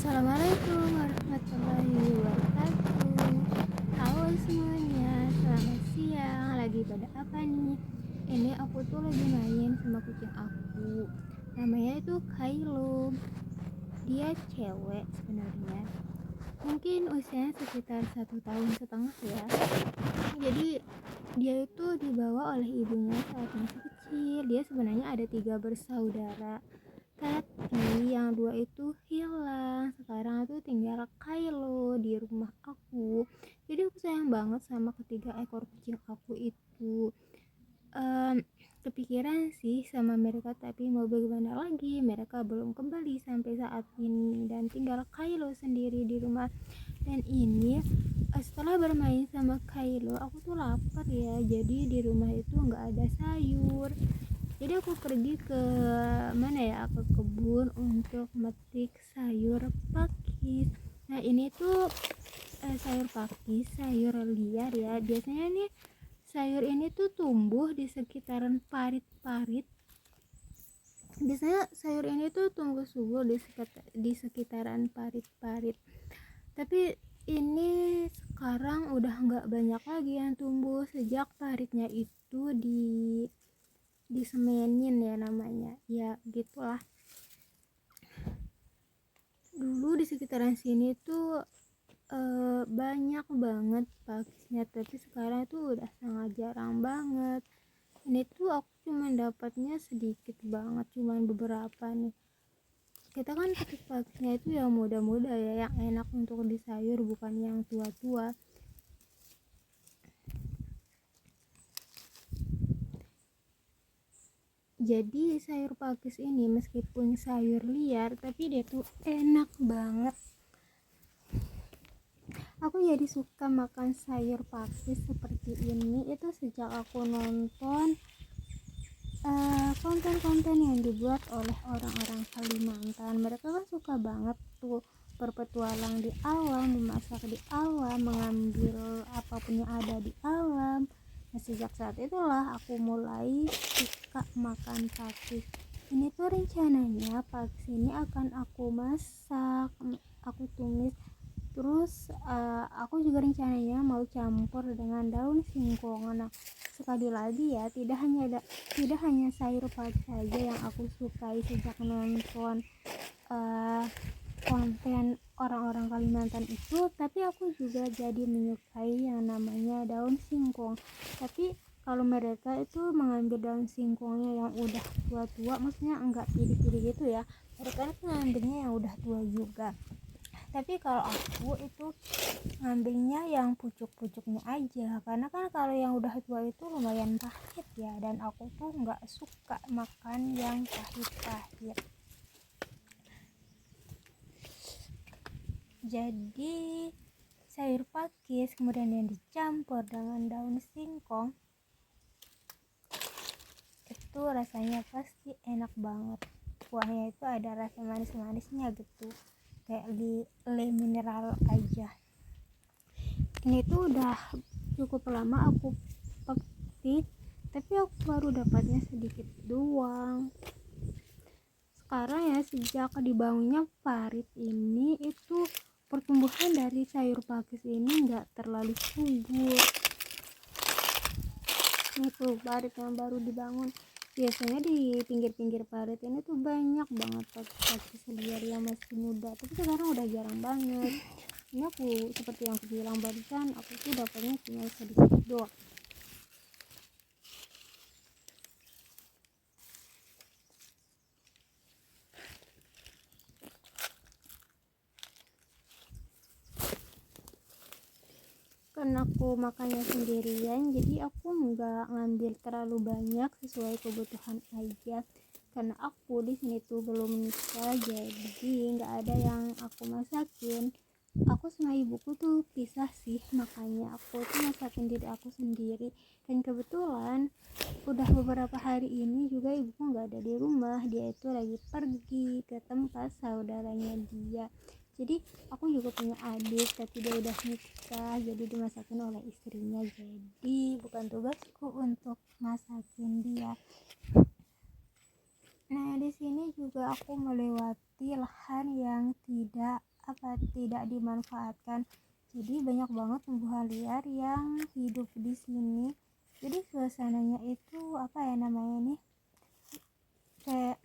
Assalamualaikum warahmatullahi wabarakatuh. Halo semuanya, selamat siang. Lagi pada apa nih? Ini aku tuh lagi main sama kucing aku. Namanya itu Kylo. Dia cewek sebenarnya. Mungkin usianya sekitar 1,5 tahun ya. Jadi dia itu dibawa oleh ibunya saat masih kecil. Dia sebenarnya ada 3 bersaudara, tapi yang 2 itu hilang. Sekarang tuh tinggal Kylo di rumah aku. Jadi aku sayang banget sama ketiga ekor kucing aku itu. Kepikiran sih sama mereka, tapi mau bagaimana lagi, mereka belum kembali sampai saat ini dan tinggal Kylo sendiri di rumah. Dan ini setelah bermain sama Kylo, aku tuh lapar ya. Jadi di rumah itu nggak ada sayur. Jadi aku pergi ke mana ya, ke kebun untuk metik sayur pakis. Nah ini tuh sayur pakis, sayur liar ya. Biasanya nih sayur ini tuh tumbuh di sekitaran parit-parit. Biasanya sayur ini tuh tumbuh subur di sekitaran parit-parit. Tapi ini sekarang udah nggak banyak lagi yang tumbuh sejak paritnya itu disemenin ya namanya. Ya gitulah. Dulu di sekitaran sini tuh banyak banget pakisnya, tapi sekarang tuh udah sangat jarang banget. Ini tuh aku cuma dapatnya sedikit banget, cuma beberapa nih. Kita kan petik pakisnya itu yang muda-muda ya, yang enak untuk disayur, bukan yang tua-tua. Jadi sayur pakis ini meskipun sayur liar, tapi dia tuh enak banget. Aku jadi suka makan sayur pakis seperti ini itu sejak aku nonton konten-konten yang dibuat oleh orang-orang Kalimantan. Mereka kan suka banget tuh berpetualang di alam, memasak di alam, mengambil apapun yang ada di alam. Nah, sejak saat itulah aku mulai suka makan pakis. Ini tuh rencananya pakis ini akan aku masak, aku tumis. Terus aku juga rencananya mau campur dengan daun singkong. Nah, sekali lagi ya, tidak hanya sayur pakis saja yang aku sukai sejak nonton konten orang-orang Kalimantan itu, tapi aku juga jadi menyukai yang namanya daun singkong. Tapi kalau mereka itu mengambil daun singkongnya yang udah tua-tua, maksudnya enggak pilih-pilih gitu ya, mereka itu ngambilnya yang udah tua juga. Tapi kalau aku itu ngambilnya yang pucuk-pucuknya aja, karena kan kalau yang udah tua itu lumayan pahit ya, dan aku tuh nggak suka makan yang pahit-pahit. Jadi sayur pakis kemudian yang dicampur dengan daun singkong itu rasanya pasti enak banget. Kuahnya itu ada rasa manis-manisnya gitu, kayak di le mineral aja. Ini tuh udah cukup lama aku petik, tapi aku baru dapatnya sedikit doang. Sekarang ya, sejak dibangunnya parit ini, itu pertumbuhan dari sayur pakis ini nggak terlalu subur. Ini tuh parit yang baru dibangun. Biasanya di pinggir-pinggir parit ini tuh banyak banget pakis liar yang masih muda, tapi sekarang udah jarang banget. Ini aku seperti yang aku bilang barusan, aku tuh dapatnya cuma sedikit doang. Karena aku makannya sendirian, jadi aku nggak ngambil terlalu banyak, sesuai kebutuhan aja. Karena aku di sini tuh belum nikah, jadi nggak ada yang aku masakin. Aku sama ibuku tuh pisah sih, makanya aku tuh masakin diri aku sendiri. Dan kebetulan udah beberapa hari ini juga ibuku nggak ada di rumah, dia itu lagi pergi ke tempat saudaranya dia. Jadi aku juga punya adik, tapi dia udah nikah, jadi dimasakin oleh istrinya, jadi bukan tugasku untuk masakin dia. Nah, di sini juga aku melewati lahan yang tidak tidak dimanfaatkan. Jadi banyak banget tumbuhan liar yang hidup di sini. Jadi suasananya itu kayak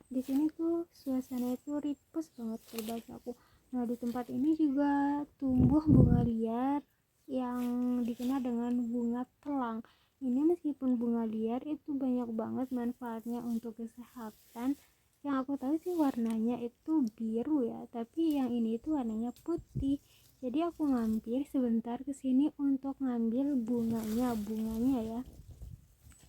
di sini tuh suasana itu ripes banget kalau bahasa aku. Nah, di tempat ini juga tumbuh bunga liar yang dikenal dengan bunga telang. Ini meskipun bunga liar itu banyak banget manfaatnya untuk kesehatan. Yang aku tahu sih warnanya itu biru ya, tapi yang ini itu warnanya putih. Jadi aku mampir sebentar ke sini untuk ngambil bunganya ya.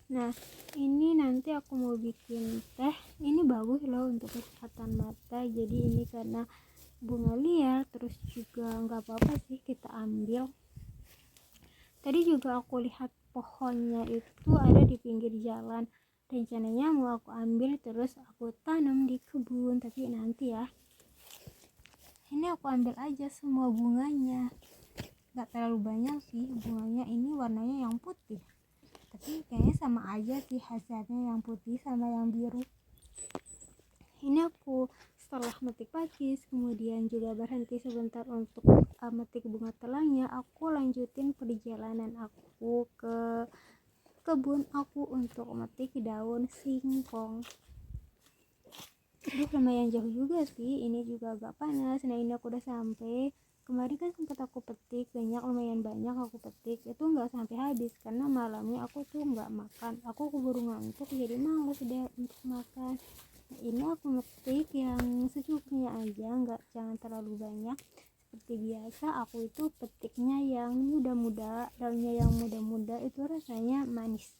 Nah, ini nanti aku mau bikin teh. Ini bagus loh untuk kesehatan mata. Jadi ini karena bunga liar, terus juga nggak apa-apa sih kita ambil. Tadi juga aku lihat pohonnya itu ada di pinggir jalan. Rencananya mau aku ambil terus aku tanam di kebun, tapi nanti ya. Ini aku ambil aja semua bunganya. Nggak terlalu banyak sih bunganya, ini warnanya yang putih. Tapi kayaknya sama aja sih hasilnya yang putih sama yang biru. Ini aku setelah metik pakis, kemudian juga berhenti sebentar untuk metik bunga telangnya, aku lanjutin perjalanan aku ke kebun aku untuk metik daun singkong. Ini lumayan jauh juga sih, ini juga agak panas. Nah, ini aku udah sampai. Kemarin kan sempat aku petik lumayan banyak aku petik, itu nggak sampai habis karena malamnya aku tuh nggak makan, aku keburu ngantuk jadi malas deh untuk makan. Nah, ini aku metik yang secukupnya aja, jangan terlalu banyak. Seperti biasa aku itu petiknya yang muda-muda, daunnya yang muda-muda itu rasanya manis.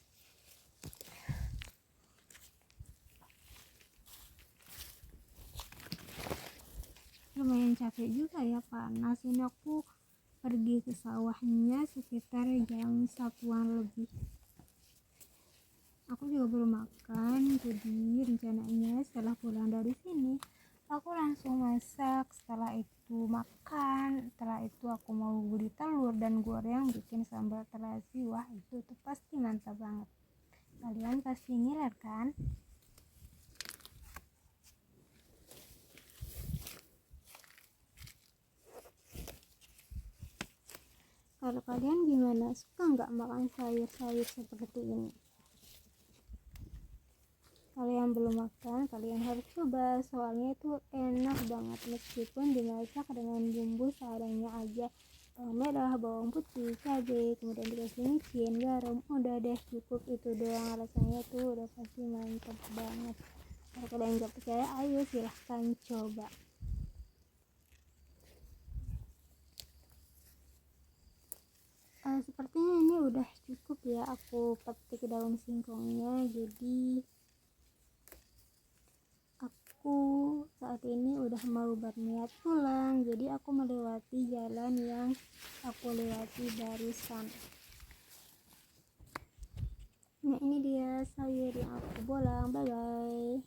Lumayan capek juga ya, panas. Ini aku pergi ke sawahnya sekitar jam 1-an lebih. Aku juga belum makan, jadi rencananya setelah pulang dari sini aku langsung masak, setelah itu makan, setelah itu aku mau beli telur dan goreng bikin sambal terasi. Wah, itu tuh pasti mantap banget, kalian pasti ngiler kan? Kalau kalian gimana, suka nggak makan sayur-sayur seperti ini? Kalian belum makan, kalian harus coba, soalnya itu enak banget meskipun dimasak dengan bumbu seadanya aja. Bawang merah, bawang putih, cabai, kemudian dikasih micin, garam, udah deh cukup itu doang, rasanya tuh udah pasti mantap banget. Kalau kalian nggak percaya, ayo silahkan coba. Sepertinya ini udah cukup ya aku petik daun singkongnya, jadi aku saat ini udah mau berniat pulang, jadi aku melewati jalan yang aku lewati barusan. Nah, ini dia sayur yang aku bolang. Bye bye.